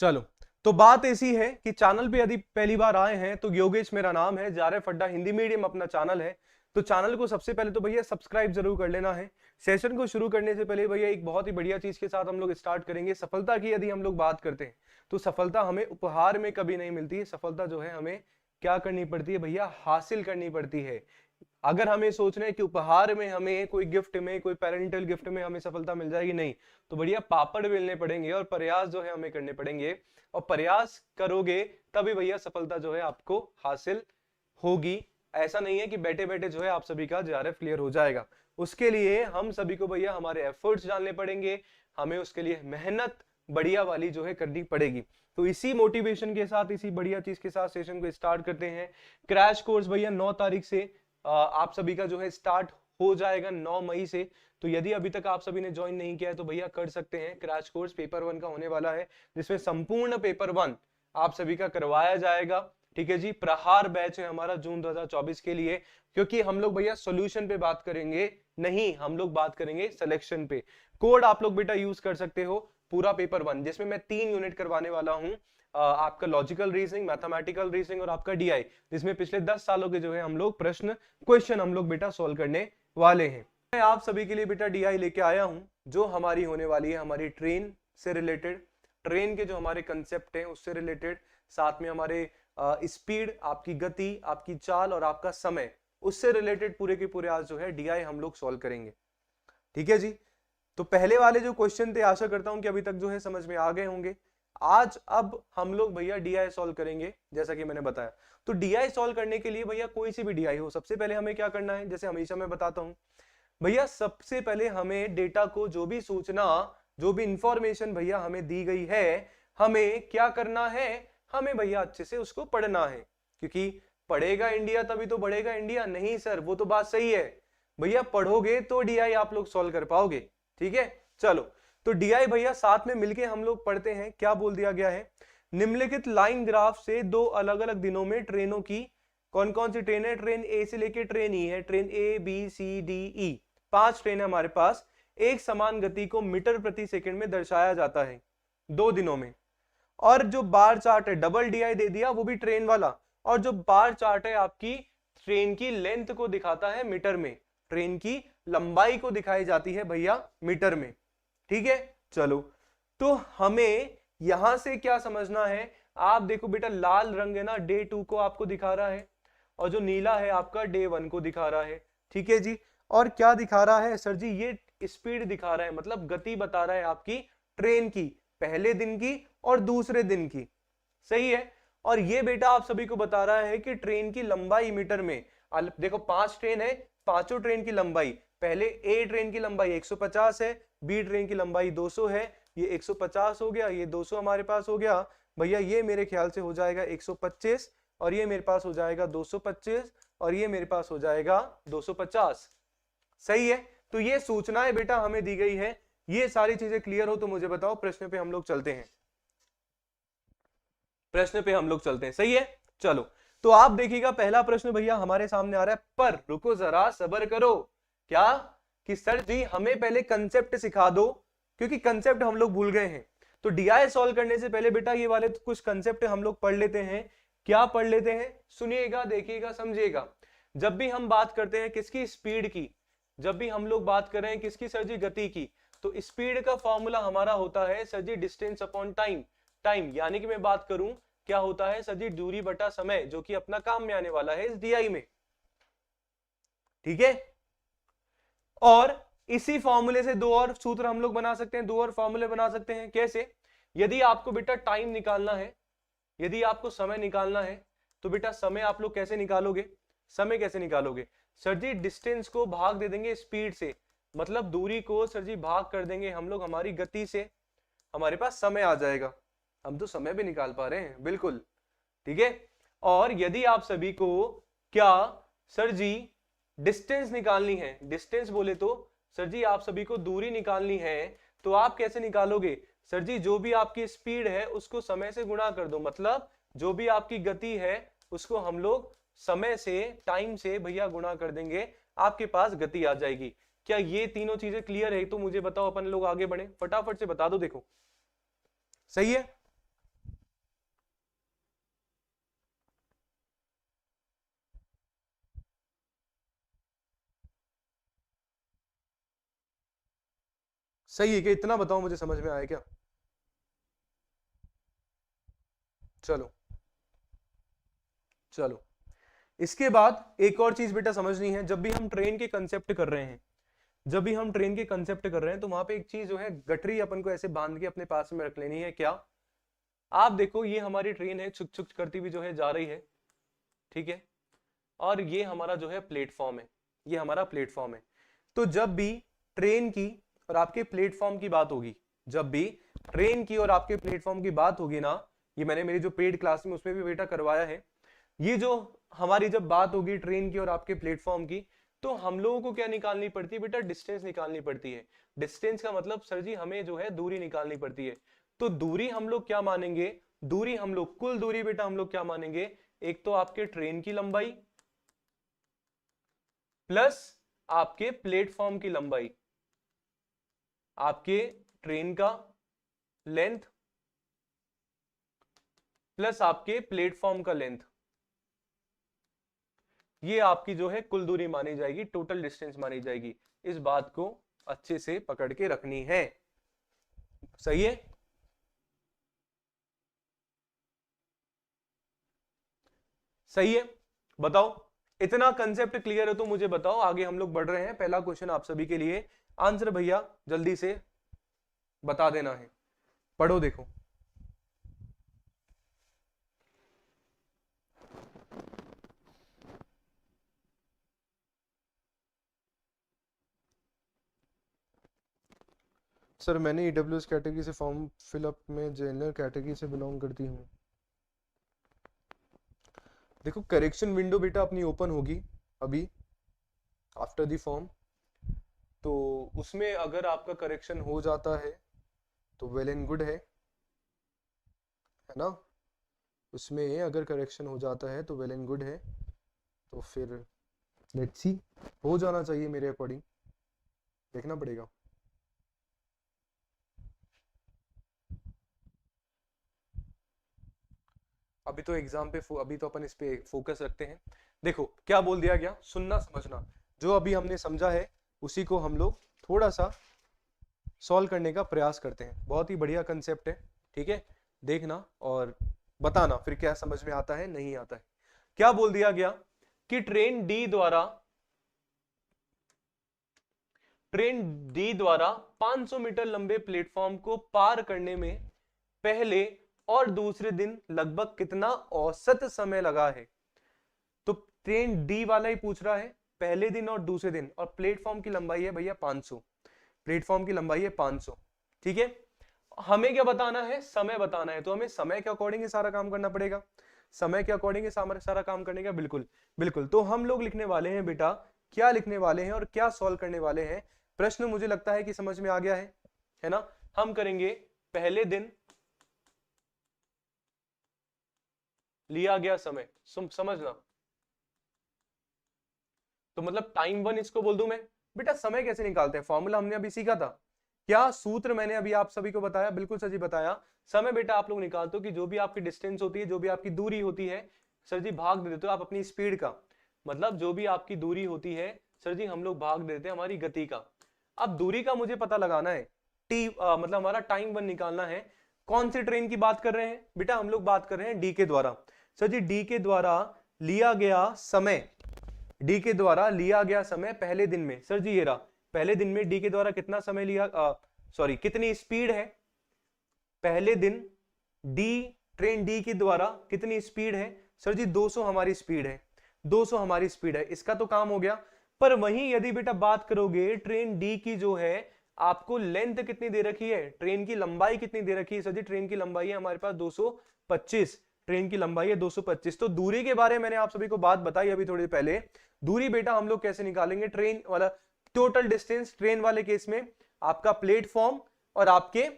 चलो, तो बात ऐसी है कि चैनल पे यदि पहली बार आए हैं तो योगेश मेरा नाम है, JRF अड्डा हिंदी मीडियम अपना चैनल है। तो चैनल को सबसे पहले तो भैया सब्सक्राइब जरूर कर लेना है। सेशन को शुरू करने से पहले भैया एक बहुत ही बढ़िया चीज के साथ हम लोग स्टार्ट करेंगे। सफलता की यदि हम लोग बात करते हैं तो सफलता हमें उपहार में कभी नहीं मिलती है। सफलता जो है हमें क्या करनी पड़ती है भैया, हासिल करनी पड़ती है। अगर हमें सोच रहे हैं कि उपहार में हमें कोई गिफ्ट में, कोई पेरेंटल गिफ्ट में हमें सफलता मिल जाएगी, नहीं, तो बढ़िया पापड़ बेलने पड़ेंगे और प्रयास जो है हमें करने पड़ेंगे। और प्रयास करोगे तभी भैया सफलता जो है आपको हासिल होगी। ऐसा नहीं है कि बैठे बैठे जो है आप सभी का JRF क्लियर हो जाएगा। उसके लिए हम सभी को भैया हमारे एफर्ट्स डालने पड़ेंगे, हमें उसके लिए मेहनत बढ़िया वाली जो है करनी पड़ेगी। तो इसी मोटिवेशन के साथ, इसी बढ़िया चीज के साथ सेशन को स्टार्ट करते हैं। क्रैश कोर्स भैया 9 तारीख से आप सभी का जो है स्टार्ट हो जाएगा, 9 मई से। तो यदि अभी तक आप सभी ने ज्वाइन नहीं किया है तो भैया कर सकते हैं। क्रैश कोर्स पेपर 1 का होने वाला है, जिसमें संपूर्ण पेपर 1 आप सभी का करवाया जाएगा। ठीक है जी, प्रहार बैच है हमारा जून 2024 के लिए, क्योंकि हम लोग भैया सॉल्यूशन पे बात करेंगे, नहीं हम लोग बात करेंगे सिलेक्शन पे। कोड आप लोग बेटा यूज कर सकते हो पूरा पेपर 1, जिसमें मैं 3 यूनिट करवाने वाला हूं। आपका लॉजिकल रीजनिंग, मैथमेटिकल रीजनिंग और आपका DI, जिसमें पिछले 10 सालों के जो है हम लोग क्वेश्चन हम लोग बेटा सॉल्व करने वाले हैं। मैं आप सभी के लिए बेटा DI लेके आया हूं, जो हमारी होने वाली है हमारी ट्रेन से रिलेटेड, ट्रेन के जो हमारे कंसेप्ट हैं उससे रिलेटेड, साथ में हमारे स्पीड, आपकी गति, आपकी चाल और आपका समय, उससे रिलेटेड पूरे के पूरे आज जो है DI हम लोग सॉल्व करेंगे। ठीक है जी, तो पहले वाले जो क्वेश्चन थे आशा करता हूं कि अभी तक जो है समझ में आ गए होंगे। आज अब हम लोग भैया DI सॉल्व करेंगे, जैसा कि मैंने बताया। तो DI सॉल्व करने के लिए भैया कोई सी भी DI हो, सबसे पहले हमें क्या करना है, जैसे हमेशा मैं बताता हूं भैया, सबसे पहले हमें डेटा को, जो भी सूचना, जो भी इंफॉर्मेशन भैया हमें दी गई है, हमें क्या करना है, हमें भैया अच्छे से उसको पढ़ना है। क्योंकि पढ़ेगा इंडिया तभी तो बढ़ेगा इंडिया। नहीं सर, वो तो बात सही है भैया, पढ़ोगे तो DI आप लोग सॉल्व कर पाओगे। ठीक है, चलो तो DI भैया साथ में मिलके हम लोग पढ़ते हैं। क्या बोल दिया गया है, निम्नलिखित लाइन ग्राफ से दो अलग अलग दिनों में ट्रेनों की, कौन कौन सी ट्रेन है, ट्रेन A से लेके ट्रेन E है, train A B C D E, 5 train है हमारे पास। एक समान गति को मीटर प्रति सेकंड में दर्शाया जाता है 2 दिनों में। और जो बार चार्ट है, डबल DI दे दिया, वो भी ट्रेन वाला। और जो बार चार्ट है आपकी ट्रेन की लेंथ को दिखाता है मीटर में, ट्रेन की लंबाई को दिखाई जाती है भैया मीटर में। ठीक है, चलो तो हमें यहां से क्या समझना है, आप देखो बेटा, लाल रंग है ना, डे 2 को आपको दिखा रहा है, और जो नीला है आपका डे 1 को दिखा रहा है। ठीक है जी, और क्या दिखा रहा है सर जी, ये स्पीड दिखा रहा है, मतलब गति बता रहा है आपकी ट्रेन की, पहले दिन की और दूसरे दिन की। सही है, और ये बेटा आप सभी को बता रहा है कि ट्रेन की लंबाई मीटर में। देखो 5 ट्रेन है, पांचों ट्रेन की लंबाई, पहले ए ट्रेन की लंबाई 150 है, बी ट्रेन की लंबाई 200 है, ये 150 हो गया, ये 200 हमारे पास हो गया भैया, ये मेरे ख्याल से हो जाएगा 125, और ये मेरे पास हो जाएगा 225, और ये मेरे पास हो जाएगा 250। सही है, तो ये सूचनाएं बेटा हमें दी गई है। ये सारी चीजें क्लियर हो तो मुझे बताओ, प्रश्न पे हम लोग चलते हैं, प्रश्न पे हम लोग चलते हैं। सही है, चलो तो आप देखिएगा, पहला प्रश्न भैया हमारे सामने आ रहा है, पर रुको जरा सब्र करो। क्या कि सर जी हमें पहले कंसेप्ट सिखा दो, क्योंकि कंसेप्ट हम लोग भूल गए हैं। तो DI सॉल्व करने से पहले बेटा ये वाले तो कुछ कंसेप्ट हम लोग पढ़ लेते हैं। क्या पढ़ लेते हैं, सुनिएगा, देखिएगा, समझिएगा। जब भी हम बात करते हैं किसकी, स्पीड की, जब भी हम लोग बात कर रहे हैं किसकी सर जी, गति की, तो स्पीड का फॉर्मूला हमारा होता है सर जी डिस्टेंस अपॉन टाइम। टाइम यानी कि मैं बात करूं, क्या होता है सर जी, दूरी बटा समय, जो कि अपना काम में आने वाला है इस DI में। ठीक है, और इसी फॉर्मूले से दो और सूत्र हम लोग बना सकते हैं, दो और फॉर्मूले बना सकते हैं। कैसे, यदि आपको बेटा टाइम निकालना है, यदि आपको समय निकालना है, तो बेटा समय आप लोग कैसे निकालोगे, समय कैसे निकालोगे सर जी, डिस्टेंस को भाग दे देंगे स्पीड से, मतलब दूरी को सर जी भाग कर देंगे हम लोग हमारी गति से, हमारे पास समय आ जाएगा। हम तो समय भी निकाल पा रहे हैं, बिल्कुल। ठीक है, और यदि आप सभी को क्या सर जी डिस्टेंस निकालनी है, डिस्टेंस बोले तो सर जी आप सभी को दूरी निकालनी है, तो आप कैसे निकालोगे सर जी, जो भी आपकी स्पीड है उसको समय से गुणा कर दो, मतलब जो भी आपकी गति है उसको हम लोग समय से, टाइम से भैया गुणा कर देंगे, आपके पास गति आ जाएगी। क्या ये तीनों चीजें क्लियर है, तो मुझे बताओ, अपन लोग आगे बढ़े, फटाफट से बता दो। देखो सही है, सही है क्या? इतना बताओ मुझे समझ में आया क्या? चलो चलो, इसके बाद एक और चीज बेटा समझनी है। जब भी हम ट्रेन के कंसेप्ट कर रहे हैं, जब भी हम ट्रेन के कंसेप्ट कर रहे हैं, तो वहां पे एक चीज जो है, गठरी अपन को ऐसे बांध के अपने पास में रख लेनी है। क्या? आप देखो, ये हमारी ट्रेन है, छुक छुक करती हुई जो है जा रही है, ठीक है, और ये हमारा जो है प्लेटफॉर्म है, ये हमारा प्लेटफॉर्म है। तो जब भी ट्रेन की और आपके प्लेटफॉर्म की बात होगी, जब भी ट्रेन की और आपके प्लेटफॉर्म की बात होगी ना, ये मैंने मेरी जो पेड क्लास में उसमें भी बेटा करवाया है, ये जो हमारी जब बात होगी ट्रेन की और आपके प्लेटफॉर्म की, तो हम लोगों को क्या निकालनी पड़ती है बेटा? डिस्टेंस निकालनी पड़ती है। डिस्टेंस का मतलब सर जी हमें जो है दूरी निकालनी पड़ती है। तो दूरी हम लोग क्या मानेंगे? दूरी हम लोग, कुल दूरी बेटा हम लोग क्या मानेंगे? एक तो आपके ट्रेन की लंबाई प्लस आपके प्लेटफॉर्म की लंबाई, आपके ट्रेन का लेंथ प्लस आपके प्लेटफॉर्म का लेंथ, ये आपकी जो है कुल दूरी मानी जाएगी, टोटल डिस्टेंस मानी जाएगी। इस बात को अच्छे से पकड़ के रखनी है। सही है? सही है? बताओ, इतना कंसेप्ट क्लियर है तो मुझे बताओ, आगे हम लोग बढ़ रहे हैं। पहला क्वेश्चन आप सभी के लिए, आंसर भैया जल्दी से बता देना है। पढ़ो देखो। सर मैंने ईडब्ल्यूएस कैटेगरी से फॉर्म फिलअप में जनरल कैटेगरी से बिलोंग करती हूँ। देखो, करेक्शन विंडो बेटा अपनी ओपन होगी अभी आफ्टर द फॉर्म, तो उसमें अगर आपका करेक्शन हो जाता है तो वेल एंड गुड है ना? उसमें अगर करेक्शन हो जाता है तो वेल एंड गुड है, तो फिर लेट्स सी, हो जाना चाहिए मेरे अकॉर्डिंग, देखना पड़ेगा। अभी तो एग्जाम पे अभी तो अपन इस पे फोकस रखते हैं। देखो क्या बोल दिया गया, सुनना समझना। जो अभी हमने समझा है उसी को हम लोग थोड़ा सा सॉल्व करने का प्रयास करते हैं। बहुत ही बढ़िया कंसेप्ट है, ठीक है? देखना और बताना फिर क्या समझ में आता है, नहीं आता है। क्या बोल दिया गया कि ट्रेन डी द्वारा 500 मीटर लंबे प्लेटफॉर्म को पार करने में पहले और दूसरे दिन लगभग कितना औसत समय लगा है? तो ट्रेन डी वाला ही पूछ रहा है, पहले दिन और दूसरे दिन, और प्लेटफॉर्म की लंबाई है भैया 500, प्लेटफॉर्म की लंबाई है 500, ठीक है? हमें क्या बताना है? समय बताना है। तो हमें समय के अकॉर्डिंग ही सारा काम करना पड़ेगा, समय के अकॉर्डिंग ही सारा काम करने का। बिल्कुल बिल्कुल। तो हम लोग लिखने वाले हैं बेटा, क्या लिखने वाले हैं और क्या सॉल्व करने वाले हैं? प्रश्न मुझे लगता है कि समझ में आ गया है ना? हम करेंगे पहले दिन लिया गया समय, समझना। तो मतलब टाइम वन इसको बोल दूं मैं। बेटा समय कैसे निकालते हैं? फॉर्मूला हमने अभी सीखा था, क्या सूत्र मैंने अभी आप सभी को बताया, बिल्कुल सर जी बताया। समय बेटा आप लोग निकालते हो कि जो भी आपकी डिस्टेंस होती है, जो भी आपकी दूरी होती है, सर जी भाग दे देते हो आप अपनी स्पीड का। मतलब जो भी आपकी दूरी होती है सर जी, हम लोग भाग देते हैं हमारी गति का। अब दूरी का मुझे पता लगाना है, मतलब हमारा टाइम वन निकालना है। कौन सी ट्रेन की बात कर रहे हैं बेटा? हम लोग बात कर रहे हैं डी के द्वारा। सर जी डी के द्वारा लिया गया समय, डी के द्वारा लिया गया समय पहले दिन में, सर जी ये रहा, पहले दिन में डी के द्वारा कितना समय लिया, सॉरी कितनी स्पीड है पहले दिन, डी ट्रेन डी के द्वारा कितनी स्पीड है? सर जी 200 हमारी स्पीड है, 200 हमारी स्पीड है, इसका तो काम हो गया। पर वहीं यदि बेटा बात करोगे ट्रेन डी की, जो है आपको लेंथ कितनी दे रखी है, ट्रेन की लंबाई कितनी दे रखी है? सर जी ट्रेन की लंबाई है हमारे पास 225, ट्रेन की लंबाई है 225। तो दूरी के बारे में मैंने आप सभी को बात बताई अभी थोड़ी पहले। दूरी बेटा हम लोग कैसे निकालेंगे? ट्रेन वाला टोटल डिस्टेंस, ट्रेन वाले केस में आपका प्लेटफॉर्म और आपके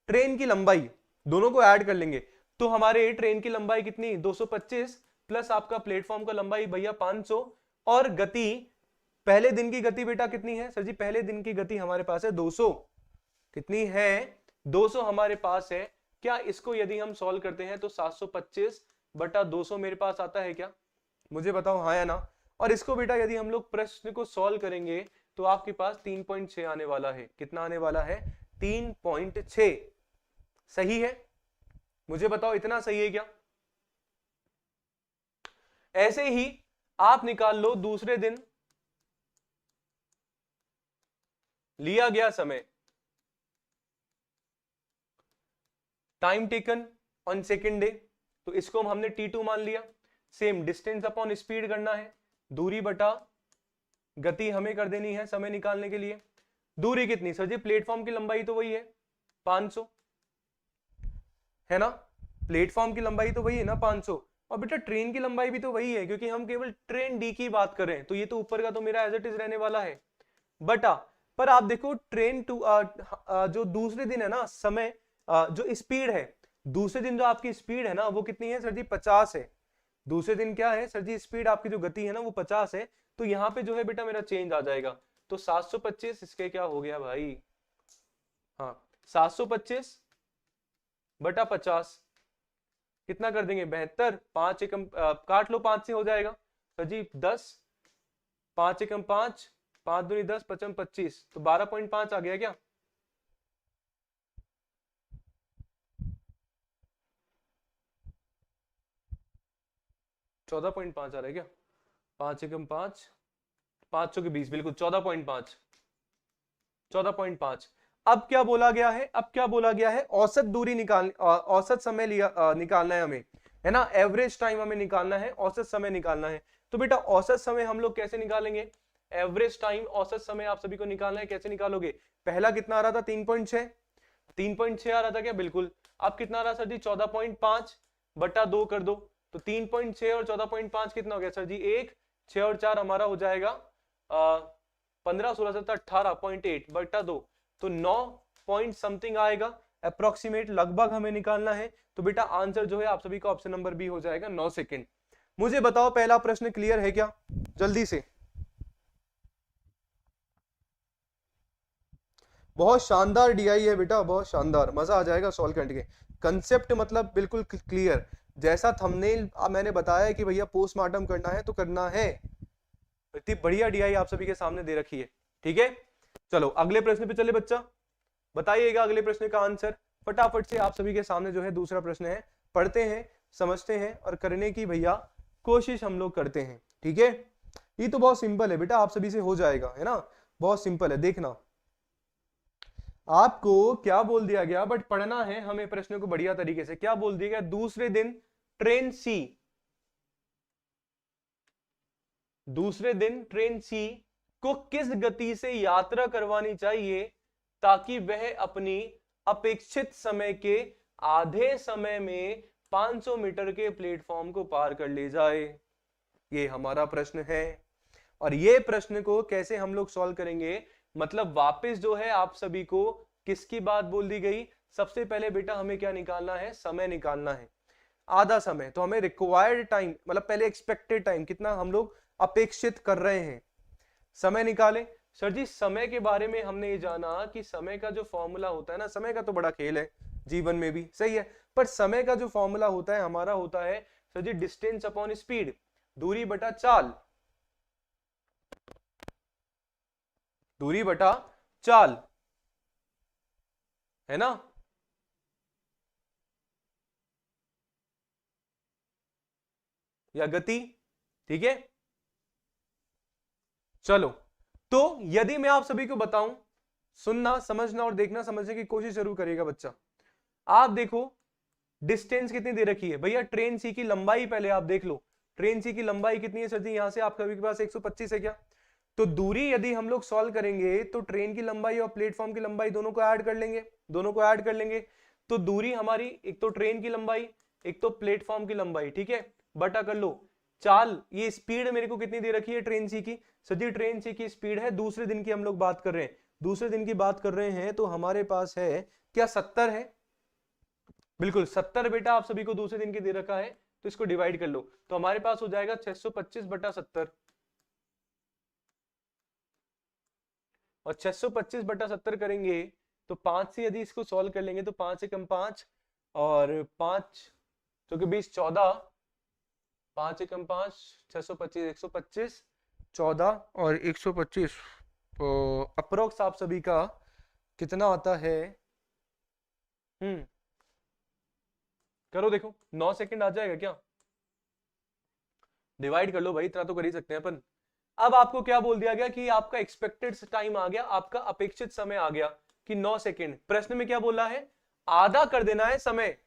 ट्रेन की लंबाई दोनों को ऐड कर लेंगे। तो हमारे ट्रेन की लंबाई कितनी? 225 प्लस आपका प्लेटफॉर्म का लंबाई भैया 500, और गति, पहले दिन की गति बेटा कितनी है? सर जी पहले दिन की गति हमारे पास है 200, कितनी है? 200 हमारे पास है। क्या इसको यदि हम सॉल्व करते हैं तो 725 बटा 200 मेरे पास आता है क्या? मुझे बताओ हाँ या ना। और इसको बेटा यदि हम लोग प्रश्न को सॉल्व करेंगे तो आपके पास 3.6 आने वाला है। कितना आने वाला है? 3.6 सही है? मुझे बताओ इतना सही है क्या? ऐसे ही आप निकाल लो दूसरे दिन लिया गया समय, time taken on second day, तो इसको हमने T2 मान लिया। सेम डिस्टेंस अपॉन स्पीड करना है, दूरी बटा गति हमें कर देनी है समय निकालने के लिए। दूरी कितनी सर जी? प्लेटफॉर्म की लंबाई तो वही है 500, है ना? प्लेटफॉर्म की लंबाई तो वही है ना 500, और बेटा ट्रेन की लंबाई भी तो वही है, क्योंकि हम केवल ट्रेन डी की बात कर रहे हैं, तो ये तो ऊपर का तो मेरा एज इट इज रहने वाला है बटा। पर आप देखो ट्रेन टू जो दूसरे दिन है ना समय, जो स्पीड है दूसरे दिन, जो आपकी स्पीड है ना वो कितनी है सर जी? 50 है। दूसरे दिन क्या है सर जी? स्पीड आपकी जो गति है ना वो 50 है, तो यहाँ पे जो है बेटा मेरा चेंज आ जाएगा, तो 725 इसके क्या हो गया भाई? हाँ 725 बटा 50 कितना कर देंगे? 72। 5 एकम काट लो 5 से हो जाएगा सर जी 10, 5 एकम 5, 5 दूनी 10, 55 25, तो 12.5 आ गया क्या? चौदह पॉइंट पांच आ रहा है क्या? 5 एकम 5, 5 के 20, बिल्कुल 14.5, 14.5। अब क्या बोला गया है? अब क्या बोला गया है? औसत दूरी औसत समय निकालना है हमें, है ना? एवरेज टाइम हमें निकालना है, औसत समय निकालना है। तो बेटा औसत समय हम लोग कैसे निकालेंगे? एवरेज टाइम, औसत समय आप सभी को निकालना है, कैसे निकालोगे? पहला कितना आ रहा था? 3.6, 3.6 आ रहा था क्या? बिल्कुल। अब कितना आ रहा सर जी? 14.5 बटा 2 कर दो, तो 3.6 और 14.5 कितना हो गया सर जी? 1, 6 और 4 हमारा हो जाएगा 15, 16, 17, 18.8 बटा 2, तो 9 पॉइंट समथिंग आएगा अप्रोक्सीमेट, लगभग हमें निकालना है। तो बेटा आंसर जो है आप सभी का ऑप्शन नंबर बी हो जाएगा 9 सेकंड। मुझे बताओ पहला प्रश्न क्लियर है क्या? जल्दी से। बहुत शानदार डीआई है बेटा, बहुत शानदार, मजा आ जाएगा सॉल्व करने के। कंसेप्ट मतलब बिल्कुल क्लियर, जैसा थंबनेल मैंने बताया कि भैया पोस्टमार्टम करना है तो करना है। इतनी बढ़िया डीआई आप सभी के सामने दे रखी है, ठीक है? चलो अगले प्रश्न पे चले बच्चा, बताइएगा अगले प्रश्न का आंसर फटाफट से। आप सभी के सामने जो है दूसरा प्रश्न है, पढ़ते हैं, समझते हैं और करने की भैया कोशिश हम लोग करते हैं, ठीक है? ये तो बहुत सिंपल है बेटा, आप सभी से हो जाएगा, है ना? बहुत सिंपल है, देखना। आपको क्या बोल दिया गया, बट पढ़ना है हमें प्रश्न को बढ़िया तरीके से। क्या बोल दिया गया? दूसरे दिन ट्रेन सी, दूसरे दिन ट्रेन सी को किस गति से यात्रा करवानी चाहिए ताकि वह अपनी अपेक्षित समय के आधे समय में 500 मीटर के प्लेटफॉर्म को पार कर ले जाए? ये हमारा प्रश्न है, और ये प्रश्न को कैसे हम लोग सॉल्व करेंगे? मतलब वापस जो है आप सभी को किसकी बात बोल दी गई? सबसे पहले बेटा हमें क्या निकालना है? समय निकालना है, आधा समय। तो हमें रिक्वायर्ड टाइम मतलब पहले एक्सपेक्टेड टाइम कितना हम लोग अपेक्षित कर रहे हैं, समय निकाले। सर जी समय के बारे में हमने ये जाना कि समय का जो फॉर्मूला होता है ना, समय का तो बड़ा खेल है जीवन में भी, सही है, पर समय का जो फॉर्मूला होता है हमारा होता है सर जी डिस्टेंस अपॉन स्पीड, दूरी बटा चाल, दूरी बटा चाल, है ना? या गति, ठीक है? चलो, तो यदि मैं आप सभी को बताऊं, सुनना, समझना और देखना, समझने की कोशिश जरूर करिएगा बच्चा। आप देखो डिस्टेंस कितनी दे रखी है भैया, ट्रेन सी की लंबाई पहले आप देख लो। ट्रेन सी की लंबाई कितनी है सर जी? यहां से आप सभी के पास 125 है क्या? तो दूरी यदि हम लोग सॉल्व करेंगे तो ट्रेन की लंबाई और प्लेटफॉर्म की लंबाई दोनों को ऐड कर लेंगे, दोनों को ऐड कर लेंगे, तो दूरी हमारी एक तो ट्रेन की लंबाई, एक तो प्लेटफॉर्म की लंबाई, ठीक है, बटा कर लो चाल। ये स्पीड मेरे को कितनी दे रखी है ट्रेन सी की? सर जी ट्रेन सी की स्पीड है, दूसरे दिन की हम लोग बात कर रहे हैं, दूसरे दिन की बात कर रहे हैं, तो हमारे पास है क्या? 70 है, बिल्कुल 70 बेटा आप सभी को दूसरे दिन की दे रखा है, तो इसको डिवाइड कर लो, तो हमारे पास हो जाएगा 625 बटा 70, और 625 बटा 70 करेंगे तो 5 से यदि इसको सॉल्व कर लेंगे तो 5 एकम 5 और 5 जो कि 20, 14, 5 एकम 5, 625, 125, 14 और 125, अप्रोक्स आप सभी का कितना आता है? करो देखो, 9 सेकंड आ जाएगा क्या? डिवाइड कर लो भाई, इतना तो कर ही सकते हैं अपन। अब आपको क्या बोल दिया गया कि आपका एक्सपेक्टेड टाइम आ गया, आपका अपेक्षित समय आ गया कि 9 सेकंड। प्रश्न में क्या बोला है? आधा कर देना है समय।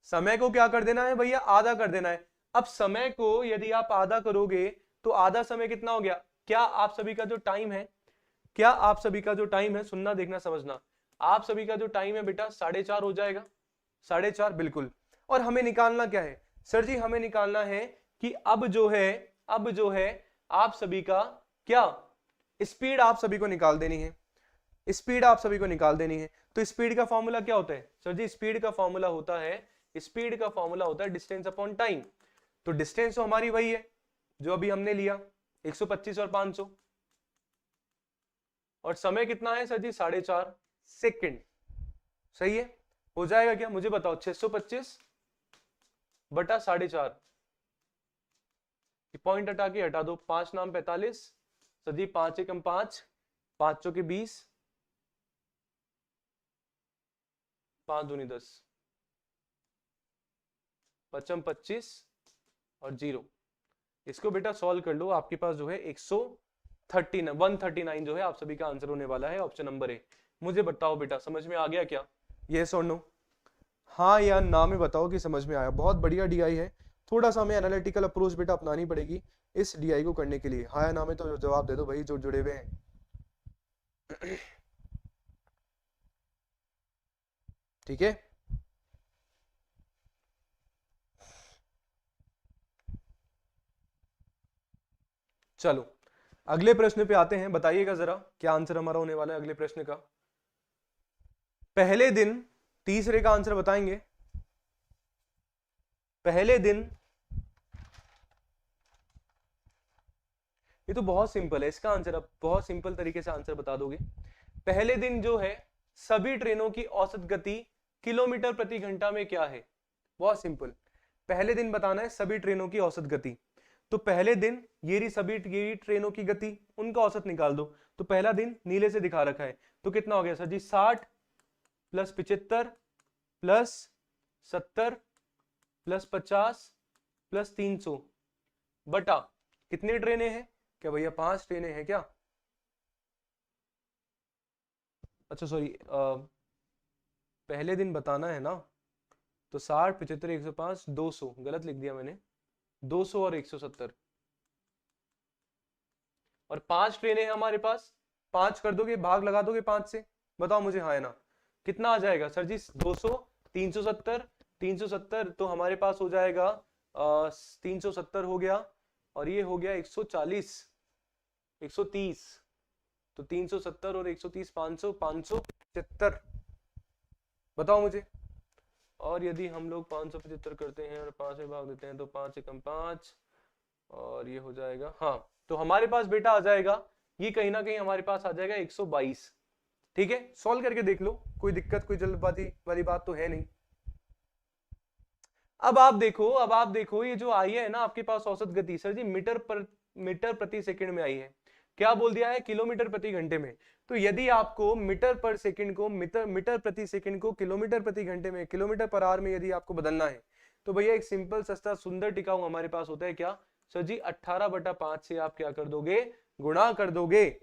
समय को क्या कर देना है भैया? आधा कर देना है। अब समय को यदि आप आधा करोगे तो आधा समय कितना हो गया? क्या आप सभी का जो टाइम है, क्या आप सभी का जो टाइम है, सुनना देखना समझना, आप सभी का जो टाइम है बेटा 4:30 हो जाएगा। 4:30 बिल्कुल। और हमें निकालना क्या है सर जी? हमें निकालना है कि अब जो है आप सभी का क्या स्पीड आप सभी को निकाल देनी है। स्पीड आप सभी को निकाल देनी है। तो स्पीड का फॉर्मूला क्या होता है सर जी? स्पीड का फॉर्मूला होता है डिस्टेंस अपॉन टाइम। तो डिस्टेंस तो हमारी वही है जो अभी हमने लिया, 125 और 500। और समय कितना है सर जी? 4.5 सेकंड। सही है, हो जाएगा क्या मुझे बताओ? 625 बटा 4.5, पॉइंट हटा के हटा दो, 5 नाम 45 सर जी, 5 एकम 5, 5 चौके 20, 5 दूनी 10, 55 25 और 0। इसको बेटा सॉल्व कर लो, आपके पास जो है 139 जो है आप सभी का आंसर होने वाला है, ऑप्शन नंबर ए। मुझे बताओ बेटा समझ में आ गया क्या? यस और नो, हाँ या ना में बताओ कि समझ में आया। बहुत बढ़िया डीआई है, थोड़ा सा हमें एनालिटिकल अप्रोच बेटा अपनानी पड़ेगी इस डीआई को करने के लिए। हाँ या ना में तो जवाब दे दो भाई जो जुड़े हुए हैं। ठीक है, चलो अगले प्रश्न पे आते हैं। बताइएगा जरा क्या आंसर हमारा होने वाला है अगले प्रश्न का। पहले दिन, तीसरे का आंसर बताएंगे। पहले दिन, ये तो बहुत सिंपल है, इसका आंसर आप बहुत सिंपल तरीके से आंसर बता दोगे। पहले दिन जो है सभी ट्रेनों की औसत गति किलोमीटर प्रति घंटा में क्या है? बहुत सिंपल, पहले दिन बताना है सभी ट्रेनों की औसत गति। तो पहले दिन ये रही सभी ये ट्रेनों की गति, उनका औसत निकाल दो। तो पहला दिन नीले से दिखा रखा है, तो कितना हो गया सर जी? 60 प्लस 75 प्लस 70 प्लस 50 प्लस 300 बटा कितनी ट्रेनें हैं? क्या भैया 5 ट्रेनें हैं क्या? अच्छा सॉरी, पहले दिन बताना है ना, तो 60 75 105 200 गलत लिख दिया मैंने, 200 और 170 और 5 ट्रेनें हैं हमारे पास। 5 कर दोगे, भाग लगा दोगे 5 से, बताओ मुझे हाँ है ना? कितना आ जाएगा सर जी? 200 370, 370 तो हमारे पास हो जाएगा 370 हो गया, और ये हो गया 140 130, तो 370 और 130 500 575, बताओ मुझे। और यदि हम लोग 575 करते हैं और 5 में भाग देते हैं तो 5 एकम 5, और ये हो जाएगा, हाँ तो हमारे पास बेटा आ जाएगा, ये कहीं ना कहीं हमारे पास आ जाएगा 122। ठीक है, सॉल्व करके देख लो, कोई दिक्कत कोई जल्दबाजी वाली बात तो है नहीं। अब आप देखो ये जो आई है ना आपके पास औसत गति सर जी मीटर प्रति सेकंड में आई है। क्या बोल दिया है? किलोमीटर प्रति घंटे में। तो यदि आपको मीटर पर सेकंड को मीटर प्रति सेकंड को किलोमीटर प्रति घंटे में, किलोमीटर पर आवर में यदि आपको बदलना है, तो भैया एक सिंपल सस्ता सुंदर टिकाऊ हमारे पास होता है क्या सर जी? 18/5 से आप क्या कर दोगे? गुणा कर दोगे,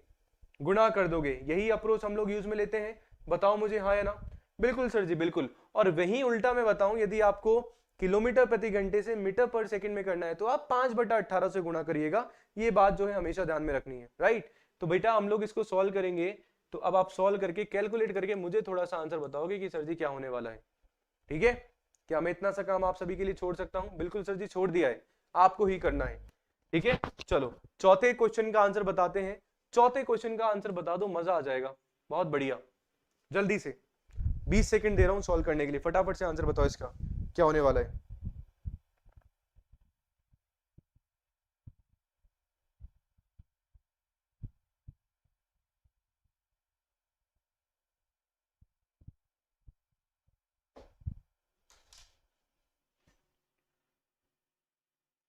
गुणा कर दोगे। यही अप्रोच हम लोग यूज में लेते हैं, बताओ मुझे हाँ या ना? बिल्कुल सर जी बिल्कुल। और वही उल्टा मैं बताऊं, यदि आपको किलोमीटर प्रति घंटे से मीटर पर सेकंड में करना है तो आप 5/18 से गुणा करिएगा। ये बात जो है हमेशा ध्यान में रखनी है, राइट? तो बेटा हम लोग इसको सॉल्व करेंगे, तो अब आप सॉल्व करके कैलकुलेट करके मुझे थोड़ा सा आंसर बताओगे कि सर जी क्या होने वाला है। ठीक है, क्या मैं इतना सा काम आप सभी के लिए छोड़ सकता हूं? बिल्कुल सर जी छोड़ दिया है, आपको ही करना है। ठीक है, चलो चौथे क्वेश्चन का आंसर बताते हैं। चौथे क्वेश्चन का आंसर बता दो, मजा आ जाएगा। बहुत बढ़िया, जल्दी से 20 सेकंड दे रहा हूं सॉल्व करने के लिए, फटाफट से आंसर बताओ इसका क्या होने वाला है।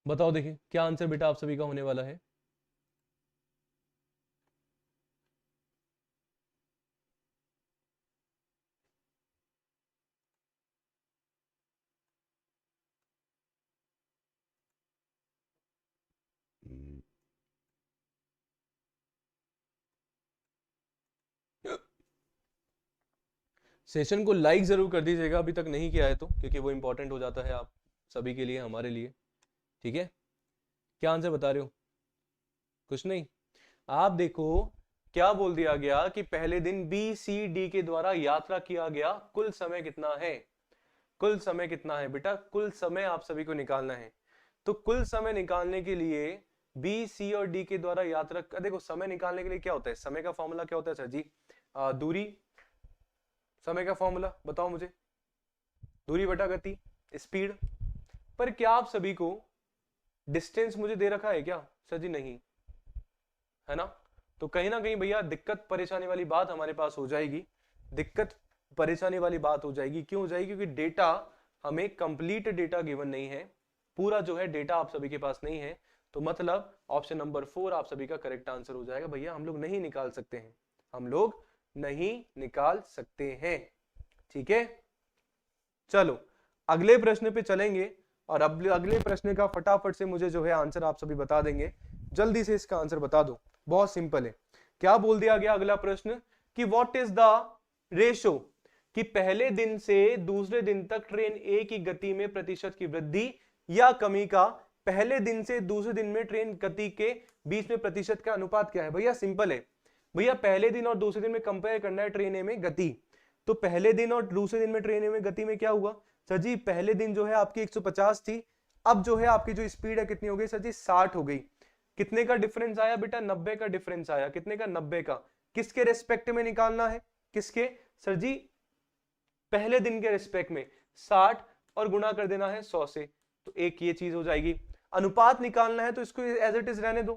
बताओ देखिए क्या आंसर बेटा आप सभी का होने वाला है। सेशन को लाइक जरूर कर दीजिएगा अभी तक नहीं किया है तो, क्योंकि वो इंपॉर्टेंट हो जाता है आप सभी के लिए, हमारे लिए। ठीक है, क्या आंसर बता रहे हो? कुछ नहीं। आप देखो क्या बोल दिया गया कि पहले दिन बी सी डी के द्वारा यात्रा किया गया कुल समय कितना है। कुल समय कितना है बेटा? कुल समय आप सभी को निकालना है। तो कुल समय निकालने के लिए बी सी और डी के द्वारा यात्रा, देखो समय निकालने के लिए क्या होता है, समय का फॉर्मूला क्या होता है सर जी? दूरी, समय का फॉर्मूला बताओ मुझे। दूरी बटा गति, स्पीड। पर क्या आप सभी को डिस्टेंस मुझे दे रखा है क्या सर जी? नहीं है ना। तो कहीं ना कहीं भैया दिक्कत परेशानी वाली बात हमारे पास हो जाएगी, दिक्कत परेशानी वाली बात हो जाएगी। क्यों हो जाएगी? क्योंकि डेटा हमें कंप्लीट डेटा गिवन नहीं है, पूरा जो है डेटा आप सभी के पास नहीं है। तो मतलब ऑप्शन नंबर 4 आप सभी का करेक्ट आंसर हो जाएगा। भैया हम लोग नहीं निकाल सकते हैं, हम लोग नहीं निकाल सकते हैं। ठीक है, चलो अगले प्रश्न पे चलेंगे और अब अगले प्रश्न का फटाफट से मुझे जो है आंसर आप सभी बता देंगे। जल्दी से इसका आंसर बता दो, बहुत सिंपल है। क्या बोल दिया गया अगला प्रश्न कि व्हाट इज द रेशो, कि पहले दिन से दूसरे दिन तक ट्रेन ए की गति में प्रतिशत की वृद्धि या कमी का पहले दिन से दूसरे दिन में ट्रेन गति के बीच में प्रतिशत का अनुपात क्या है? भैया सिंपल है, भैया पहले दिन और दूसरे दिन में कंपेयर करना है ट्रेन ए में गति। तो पहले दिन और दूसरे दिन में ट्रेन ए में गति में क्या हुआ सर जी? पहले दिन जो है आपकी 150 थी, अब जो है आपकी जो स्पीड है कितनी हो गई सर जी? 60 हो गई। कितने का डिफरेंस आया बेटा? 90 का डिफरेंस आया। कितने का? 90 का। किसके रेस्पेक्ट में निकालना है? किसके सर जी? पहले दिन के रेस्पेक्ट में 60 और गुणा कर देना है 100 से, तो एक ये चीज हो जाएगी। अनुपात निकालना है तो इसको एज इट इज रहने दो,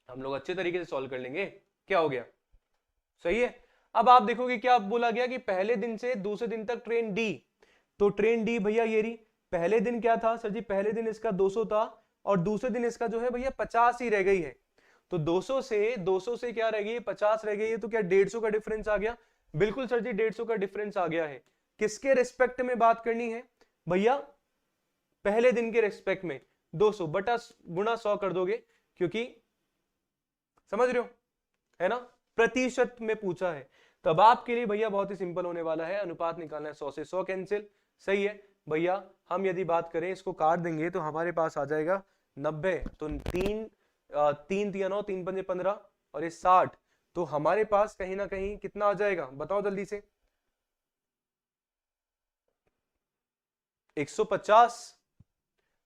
हम लोग अच्छे तरीके से सॉल्व कर लेंगे। क्या हो गया? सही है। अब आप देखोगे क्या बोला गया कि पहले दिन से दूसरे दिन तक ट्रेन डी, तो ट्रेन डी भैया ये रही। पहले दिन क्या था सर जी? पहले दिन इसका 200 था और दूसरे दिन इसका जो है भैया 50 ही रह गई है। तो 200 से क्या रह गई? 50 रह गई है। तो क्या 150 का डिफरेंस आ गया? बिल्कुल सर जी, 150 का डिफरेंस आ गया है। किसके रिस्पेक्ट में बात करनी है भैया? पहले दिन के रिस्पेक्ट में 200 बटा गुणा 100 कर दोगे, क्योंकि समझ रहे हो है ना, प्रतिशत में पूछा है। तब आपके लिए भैया बहुत ही सिंपल होने वाला है, अनुपात निकालना है। 100 से 100 कैंसिल। सही है भैया, हम यदि बात करें इसको काट देंगे तो हमारे पास आ जाएगा 90, तो 3 3 9 3 5 15 और ये 60, तो हमारे पास कहीं ना कहीं कितना आ जाएगा बताओ जल्दी से? 150।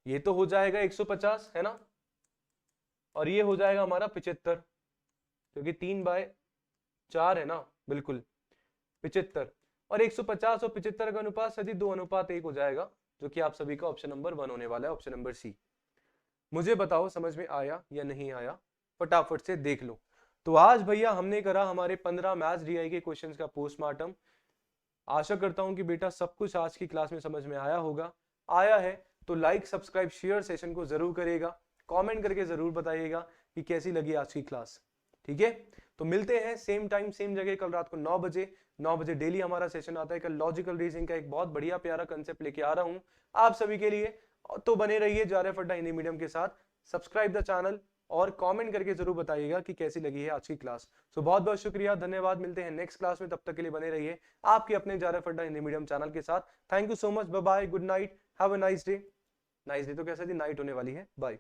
ये तो हो जाएगा 150 है ना, और ये हो जाएगा हमारा 75, क्योंकि 3/4 है ना, बिल्कुल 75। और 150 और 75 का अनुपात सदी 2:1 हो जाएगा, जो कि आप सभी का ऑप्शन नंबर 1 होने वाला है, ऑप्शन नंबर सी। मुझे बताओ समझ में आया या नहीं आया, फटाफट से देख लो। तो आज भैया हमने करा हमारे 15 मैथ्स डीआई के क्वेश्चंस का पोस्टमार्टम। आशा करता हूं कि बेटा सब कुछ आज की क्लास में समझ में आया होगा। आया है तो लाइक सब्सक्राइब शेयर सेशन को जरूर करेगा, कमेंट करके जरूर बताइएगा कि कैसी लगी आज की क्लास। ठीक है, तो मिलते हैं सेम टाइम सेम जगह कल रात को 9 बजे। 9 बजे डेली हमारा सेशन आता है। कल लॉजिकल रीजनिंग का एक बहुत बढ़िया प्यारा कंसेप्ट लेके आ रहा हूं आप सभी के लिए, तो बने रहिए JRF अड्डा हिंदी मीडियम के साथ। सब्सक्राइब द चैनल और कमेंट करके जरूर बताइएगा कि कैसी लगी है आज की क्लास। सो बहुत बहुत शुक्रिया, धन्यवाद। मिलते हैं नेक्स्ट क्लास में, तब तक के लिए बने रहिए आपके अपने JRF अड्डा हिंदी मीडियम चैनल के साथ। Thank you so much, bye bye, good night, have a nice day. Nice day तो कैसा जी, नाइट होने वाली है। बाय।